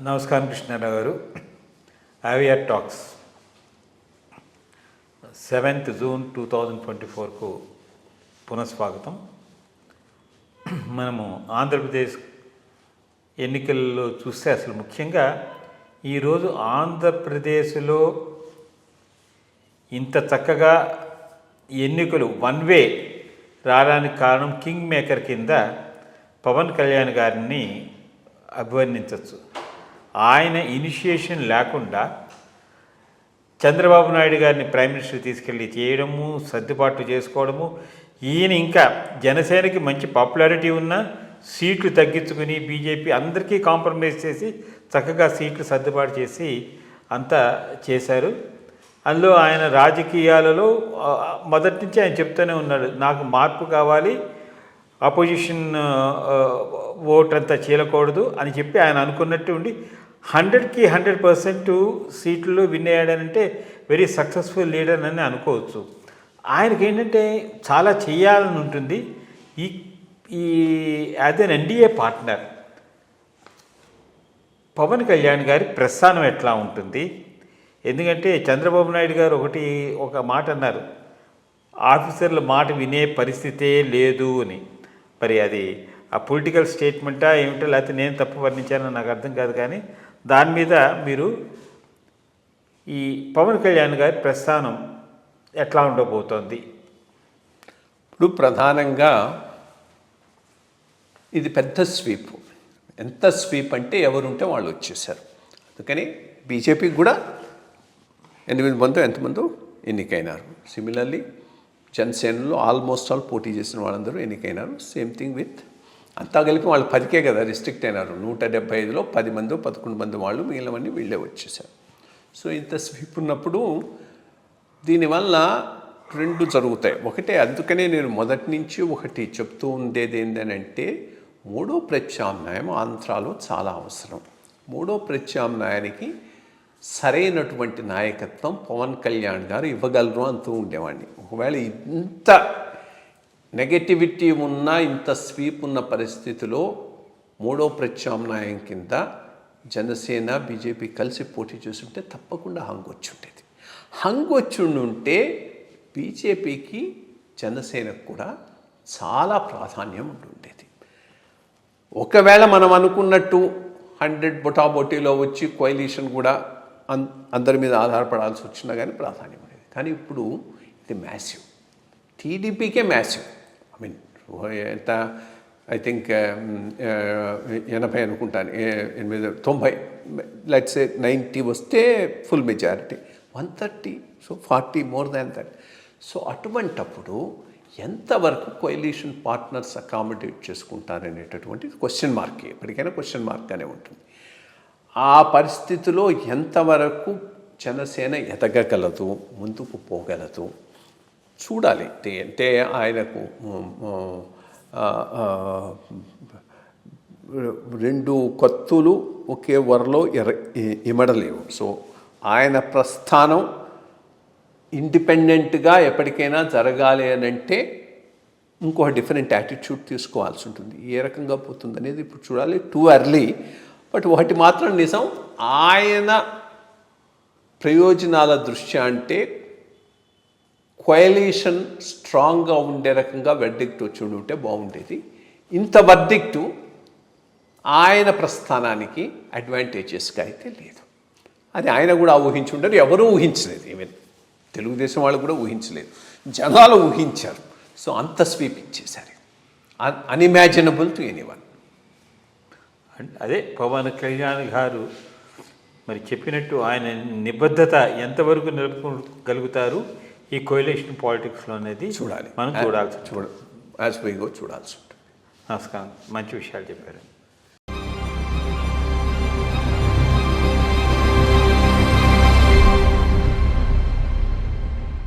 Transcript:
నమస్కారం కృష్ణారావు గారు. అవియర్ talks 7th June 2024కు పునఃస్వాగతం. మనము ఆంధ్రప్రదేశ్ ఎన్నికల్లో చూస్తే అసలు ముఖ్యంగా ఈరోజు ఆంధ్రప్రదేశ్లో ఇంత చక్కగా ఎన్నికలు వన్ వే రావడానికి కారణం కింగ్ మేకర్ కింద పవన్ కళ్యాణ్ గారిని అభివర్ణించవచ్చు. ఆయన ఇనిషియేషన్ లేకుండా చంద్రబాబు నాయుడు గారిని ప్రైమ్ మినిస్టర్ తీసుకెళ్ళి చేయడము, సర్దుబాటు చేసుకోవడము, ఈయన ఇంకా జనసేనకి మంచి పాపులారిటీ ఉన్న సీట్లు తగ్గించుకుని బీజేపీ అందరికీ కాంప్రమైజ్ చేసి చక్కగా సీట్లు సర్దుబాటు చేసి అంతా చేశారు. అందులో ఆయన రాజకీయాలలో మొదటి నుంచి ఆయన చెప్తూనే ఉన్నాడు, నాకు మార్పు కావాలి, అపోజిషన్ ఓట్ అంతా చీలకూడదు అని చెప్పి ఆయన అనుకున్నట్టు ఉండి 100కి 100% సీట్లు విన్ అయ్యాడనంటే వెరీ సక్సెస్ఫుల్ లీడర్ అని అనుకోవచ్చు. ఆయనకి ఏంటంటే చాలా చేయాలని ఉంటుంది. ఈ as N NDA partner Pawan Kalyan గారి ప్రస్థానం ఎట్లా ఉంటుంది? ఎందుకంటే చంద్రబాబు నాయుడు గారు ఒక మాట అన్నారు, ఆఫీసర్ల మాట వినే పరిస్థితే లేదు అని. మరి అది ఆ పొలిటికల్ స్టేట్మెంటా ఏమిటో, లేకపోతే నేను తప్పు వర్ణించానో నాకు అర్థం కాదు. కానీ దాని మీద మీరు ఈ పవన్ కళ్యాణ్ గారి ప్రస్థానం ఎట్లా ఉండబోతోంది? ఇప్పుడు ప్రధానంగా ఇది పెద్ద స్వీప్. ఎంత స్వీప్ అంటే ఎవరుంటే వాళ్ళు వచ్చేసారు. అందుకని బీజేపీకి కూడా 8 మంది ఎంతమందో ఎన్నికైనారు. సిమిలర్లీ జనసేనలో ఆల్మోస్ట్ ఆల్ పోటీ చేసిన వాళ్ళందరూ ఎన్నికైనారు. సేమ్ థింగ్ విత్ అంతా కలిపి వాళ్ళు 10కే కదా రిస్ట్రిక్ట్ అయినారు. 175లో 10 మంది 11 మంది వాళ్ళు, మిగిలినవన్నీ వీళ్ళే వచ్చేసారు. సో ఇంత స్వీప్ ఉన్నప్పుడు దీనివల్ల రెండు జరుగుతాయి. ఒకటే, అందుకనే నేను మొదటి నుంచి ఒకటి చెప్తూ ఉండేది ఏంటంటే, మూడో ప్రత్యామ్నాయం ఆంధ్రాలో చాలా అవసరం. మూడో ప్రత్యామ్నాయానికి సరైనటువంటి నాయకత్వం పవన్ కళ్యాణ్ గారు ఇవ్వగలరు అంటూ ఉండేవాడిని. ఒకవేళ ఇంత నెగటివిటీ ఉన్న, ఇంత స్వీప్ ఉన్న పరిస్థితిలో మూడో ప్రత్యామ్నాయం కింద జనసేన బీజేపీ కలిసి పోటీ చేస్తుంటే తప్పకుండా హంగ్ వచ్చి ఉంటే బీజేపీకి జనసేనకు కూడా చాలా ప్రాధాన్యం ఉండేది. ఒకవేళ మనం అనుకున్నట్టు 100 బొటాబొటీలో వచ్చి కోయలిషన్ కూడా అందరి మీద ఆధారపడాల్సి వచ్చినా కానీ ప్రాధాన్యం ఉండేది. కానీ ఇప్పుడు ఇది మ్యాసివ్, టీడీపీకే మ్యాసివ్. ఎంత ఐ థింక్ 80 అనుకుంటాను, 90 లెట్స్ సే 90 వస్తే full majority, 130, so 40 more than that. So అటువంటప్పుడు ఎంతవరకు కోయలిషన్ పార్ట్నర్స్ అకామిడేట్ చేసుకుంటారనేటటువంటి క్వశ్చన్ మార్క్, ఎప్పటికైనా క్వశ్చన్ మార్క్గానే ఉంటుంది. ఆ పరిస్థితిలో ఎంతవరకు జనసేన ఎదగగలదు, ముందుకు పోగలదు చూడాలి. అంటే ఆయనకు 2 కత్తులు ఒకే వరలో ఇమడలేవు. సో ఆయన ప్రస్థానం ఇండిపెండెంట్గా ఎప్పటికైనా జరగాలి అని అంటే ఇంకో డిఫరెంట్ యాటిట్యూడ్ తీసుకోవాల్సి ఉంటుంది. ఏ రకంగా పోతుంది అనేది ఇప్పుడు చూడాలి, టూ ఎర్లీ. బట్ ఒకటి మాత్రం నిజం, ఆయన ప్రయోజనాల దృష్ట్యా అంటే కోయలిషన్ స్ట్రాంగ్గా ఉండే రకంగా వెర్డిక్ట్ వచ్చి ఉంటే బాగుండేది. ఇంత వెర్డిక్టు ఆయన ప్రస్థానానికి అడ్వాంటేజెస్గా అయితే లేదు. అది ఆయన కూడా ఊహించి ఉండరు, ఎవరూ ఊహించలేదు. ఈవెన్ తెలుగుదేశం వాళ్ళు కూడా ఊహించలేదు, జనాలు ఊహించారు. సో అంత స్వీప్ ఇచ్చేసారు, అన్ఇమాజినబుల్ టు ఎనీవన్. అదే పవన్ కళ్యాణ్ గారు మరి చెప్పినట్టు ఆయన నిబద్ధత ఎంతవరకు నిలుపుకోగలుగుతారు ఈ కోయలిషన్ పాలిటిక్స్లో అనేది చూడాలి, మనం చూడాల్సి యాజ్ వీ గో చూడాల్సి ఉంటుంది. నమస్కారం, మంచి విషయాలు చెప్పారు.